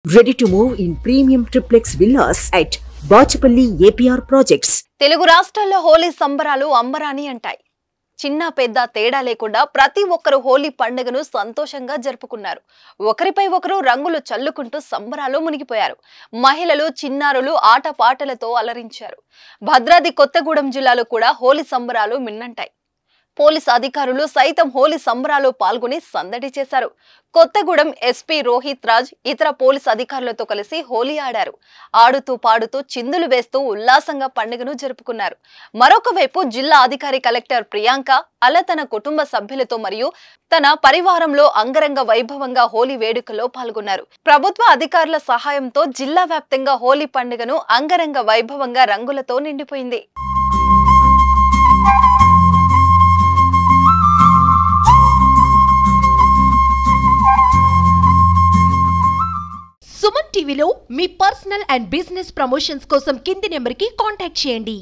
Ready to move in premium triplex villas at Bachapalli APR projects. Telugu రాష్ట్రాల్లో హోలీ సంబరాలు అంబరాని అంటాయి. చిన్న పెద్ద తేడా లేకుండా ప్రతి ఒక్కరు హోలీ పండుగను సంతోషంగా జరుపుకున్నారు. ఒకరిపై ఒకరు రంగులు చల్లుకుంటూ సంబరాలు మునిగిపోయారు. మహిళలు చిన్నారులు ఆటపాటలతో అలరించారు. భద్రాద్రి కొత్తగూడెం జిల్లాలో కూడా హోలీ సంబరాలు మిన్నంటాయి. పోలీస్ అధికారులు సైతం హోలీ సంబరాల్లో పాల్గొని సందడి చేశారు. కొత్తగూడెం ఎస్పీ రోహిత్ రాజ్ ఇతర పోలీస్ అధికారులతో కలిసి హోలీ ఆడారు. ఆడుతూ పాడుతూ చిందులు వేస్తూ ఉల్లాసంగా పండుగను జరుపుకున్నారు. మరొక వైపు జిల్లా అధికారి కలెక్టర్ ప్రియాంక అలా తన కుటుంబ సభ్యులతో మరియు తన పరివారంలో అంగరంగ వైభవంగా హోలీ వేడుకలో పాల్గొన్నారు. ప్రభుత్వ అధికారుల సహాయంతో జిల్లా వ్యాప్తంగా హోలీ పండుగను అంగరంగ వైభవంగా రంగులతో నిండిపోయింది. సుమన్ టీవీలో మీ పర్సనల్ అండ్ బిజినెస్ ప్రమోషన్స్ కోసం కింది నెంబర్కి కాంటాక్ట్ చేయండి.